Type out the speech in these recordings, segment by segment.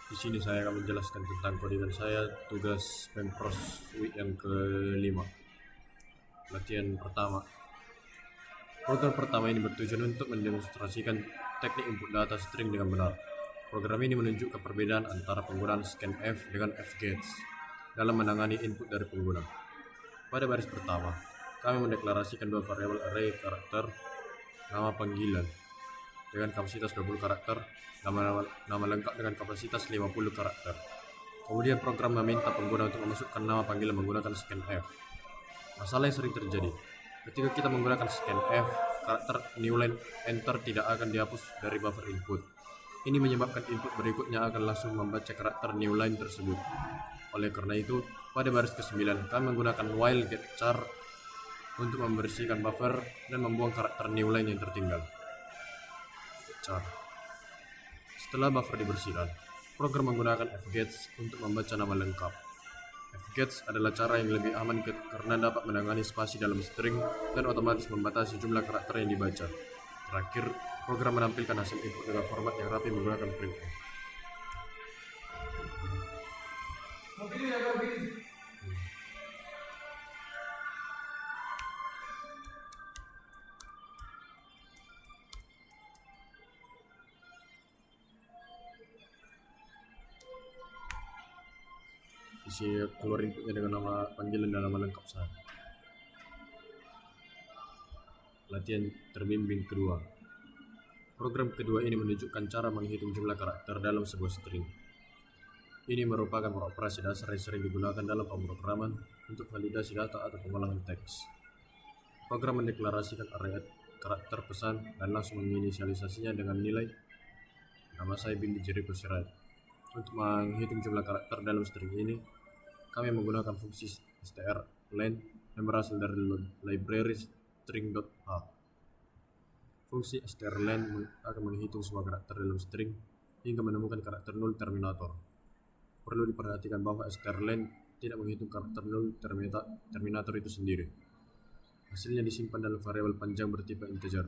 Di sini saya akan menjelaskan tentang codingan saya tugas Pempros week yang kelima. Latihan pertama. Program pertama ini bertujuan untuk mendemonstrasikan teknik input data string dengan benar. Program ini menunjukkan perbedaan antara penggunaan scanf dengan fgets dalam menangani input dari pengguna. Pada baris pertama, kami mendeklarasikan dua variabel array karakter nama panggilan dengan kapasitas 20 karakter, nama lengkap dengan kapasitas 50 karakter. Kemudian program meminta pengguna untuk memasukkan nama panggilan menggunakan scanf. Masalah yang sering terjadi, ketika kita menggunakan scanf, karakter newline enter tidak akan dihapus dari buffer input. Ini menyebabkan input berikutnya akan langsung membaca karakter newline tersebut. Oleh karena itu, pada baris ke-9 kami menggunakan while get char untuk membersihkan buffer dan membuang karakter newline yang tertinggal. Char. Setelah buffer dibersihkan, program menggunakan fgets untuk membaca nama lengkap. Fgets adalah cara yang lebih aman karena dapat menangani spasi dalam string dan otomatis membatasi jumlah karakter yang dibaca. Terakhir, program menampilkan hasil input dengan format yang rapi menggunakan printf. Isi keluar inputnya dengan nama panggilan dan nama lengkap saya. Latihan terbimbing kedua. Program kedua ini menunjukkan cara menghitung jumlah karakter dalam sebuah string. Ini merupakan operasi dasar yang sering digunakan dalam pemrograman untuk validasi data atau pengolahan teks. Program mendeklarasikan array karakter pesan dan langsung menginisialisasinya dengan nilai nama saya Bindi Jericho Sirait. Untuk menghitung jumlah karakter dalam string ini, kami menggunakan fungsi strlen yang berasal dari library string.h. Fungsi strlen akan menghitung semua karakter dalam string hingga menemukan karakter null terminator. Perlu diperhatikan bahwa strlen tidak menghitung karakter null terminator itu sendiri. Hasilnya disimpan dalam variabel panjang bertipe integer.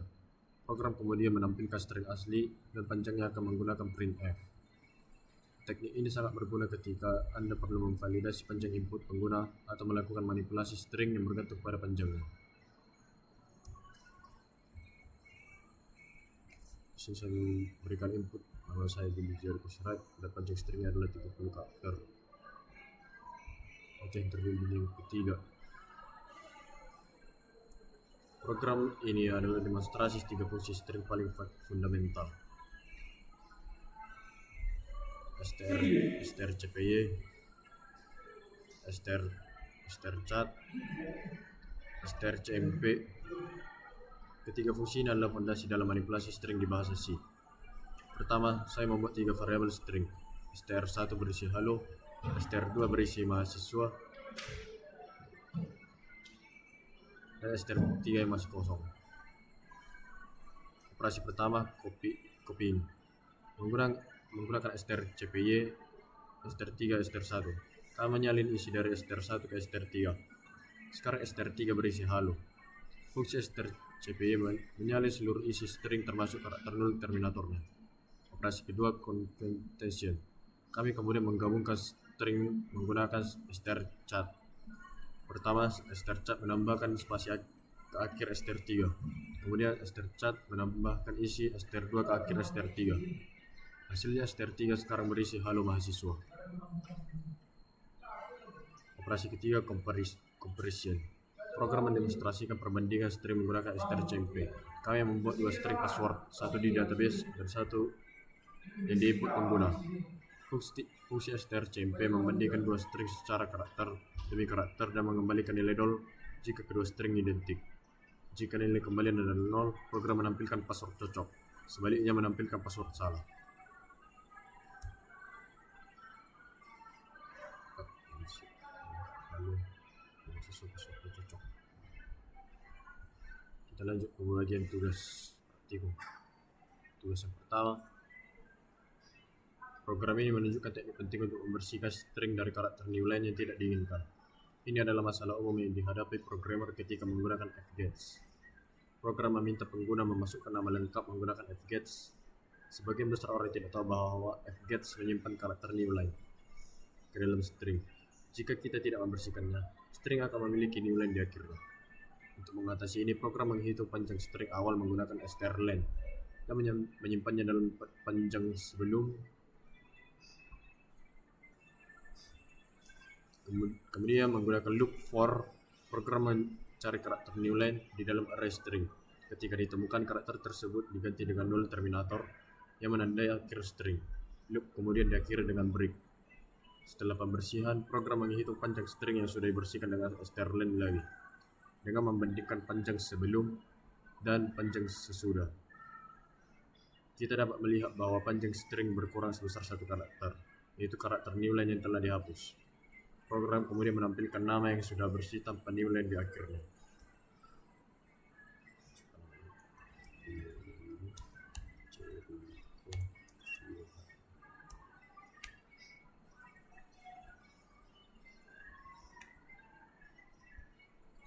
Program kemudian menampilkan string asli dan panjangnya akan menggunakan printf. Teknik ini sangat berguna ketika Anda perlu memvalidasi panjang input pengguna atau melakukan manipulasi string yang bergantung pada panjangnya. Di sini saya memberikan input nama saya Bindi Jericho Sirait dan panjang stringnya adalah 30 karakter. Oke, terbimbing yang ketiga. Program ini adalah demonstrasi tiga fungsi string paling fundamental. strcpy, strchat, strcmp. Ketiga fungsi ini adalah fondasi dalam manipulasi string di bahasa C. Pertama, saya membuat tiga variabel string. str1 berisi halo, str2 berisi mahasiswa, dan str3 yang masih kosong. Operasi pertama, copying. Menggunakan strcpy, str3, str1. Kami menyalin isi dari str1 ke str3. Sekarang str3 berisi halo. Fungsi strcpy menyalin seluruh isi string termasuk karakter null terminatornya. Operasi kedua, concatenation. Kami kemudian menggabungkan string menggunakan strchat. Pertama, strchat menambahkan spasi ke akhir str3. Kemudian strchat menambahkan isi str2 ke akhir str3. Hasilnya str3 sekarang berisi halo mahasiswa. Operasi ketiga, comparison. Program mendemonstrasikan perbandingan string menggunakan strcmp. Kami membuat dua string password, satu di database dan satu yang diinput pengguna. Fungsi strcmp membandingkan dua string secara karakter demi karakter dan mengembalikan nilai 0 jika kedua string identik. Jika nilai kembalian adalah 0, program menampilkan password cocok. Sebaliknya menampilkan password salah. Cocok. Kita lanjut ke bagian tugas praktikum. Tugas yang pertama, program ini menunjukkan teknik penting untuk membersihkan string dari karakter newline yang tidak diinginkan. Ini adalah masalah umum yang dihadapi programmer ketika menggunakan fgets. Program meminta pengguna memasukkan nama lengkap menggunakan fgets Sebagian besar orang tidak tahu bahwa fgets menyimpan karakter newline ke dalam string. Jika kita tidak membersihkannya, string akan memiliki newline di akhirnya. Untuk mengatasi ini, program menghitung panjang string awal menggunakan strlen dan menyimpannya dalam panjang sebelum. Kemudian menggunakan loop for, program mencari karakter newline di dalam array string. Ketika ditemukan, karakter tersebut diganti dengan null terminator yang menandai akhir string. Loop kemudian diakhiri dengan break. Setelah pembersihan, program menghitung panjang string yang sudah dibersihkan dengan strlen lagi, dengan membandingkan panjang sebelum dan panjang sesudah. Kita dapat melihat bahwa panjang string berkurang sebesar satu karakter, yaitu karakter newline yang telah dihapus. Program kemudian menampilkan nama yang sudah bersih tanpa newline di akhirnya.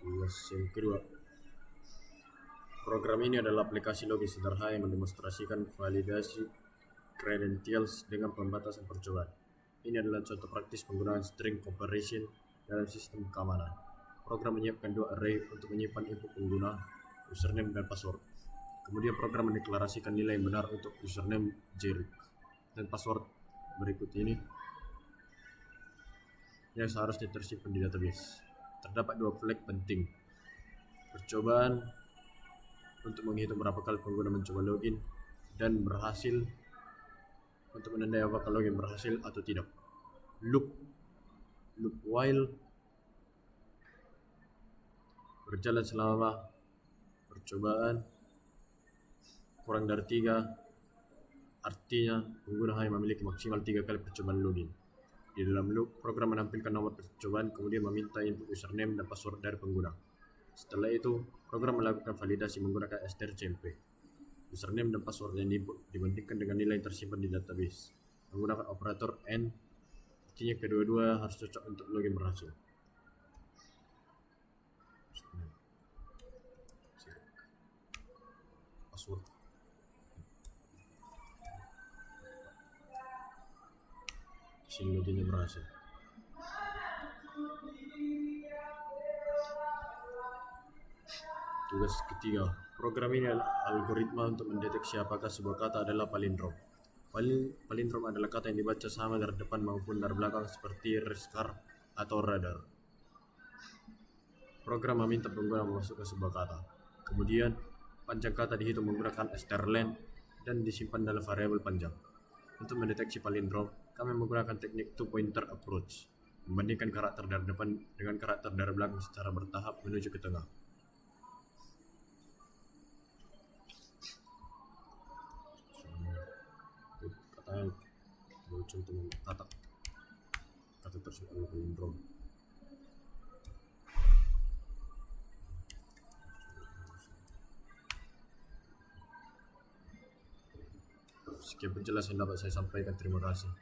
Tugas yang kedua. Program ini adalah aplikasi logis sederhana yang mendemonstrasikan validasi credentials dengan pembatasan percobaan. Ini adalah contoh praktis penggunaan string comparison dalam sistem keamanan. Program menyiapkan dua array untuk menyimpan input pengguna, username dan password. Kemudian program mendeklarasikan nilai yang benar untuk username Jerick dan password berikut ini yang seharusnya tersimpan di database. Terdapat dua flag penting. Percobaan untuk menghitung berapa kali pengguna mencoba login dan berhasil untuk menandai apakah login berhasil atau tidak. Loop while berjalan selama percobaan kurang dari 3, artinya pengguna hanya memiliki maksimal 3 kali percobaan login. Di dalam loop, program menampilkan nomor percobaan kemudian meminta input username dan password dari pengguna. Setelah itu, program melakukan validasi menggunakan strcmp. Username dan password yang diinput dibandingkan dengan nilai yang tersimpan di database. Menggunakan operator AND, artinya kedua-dua harus cocok untuk login berhasil. Password. Sini loginnya berhasil. Tugas ketiga. Program ini adalah algoritma untuk mendeteksi apakah sebuah kata adalah palindrom. Palindrom adalah kata yang dibaca sama dari depan maupun dari belakang seperti reskar atau radar. Program meminta pengguna memasukkan sebuah kata. Kemudian, panjang kata dihitung menggunakan strlen dan disimpan dalam variabel panjang. Untuk mendeteksi palindrom, kami menggunakan teknik two-pointer approach, membandingkan karakter dari depan dengan karakter dari belakang secara bertahap menuju ke tengah. Katanya contoh mencatat kata tersebut adalah palindrom. Sekian penjelasan dapat saya sampaikan. Terima kasih.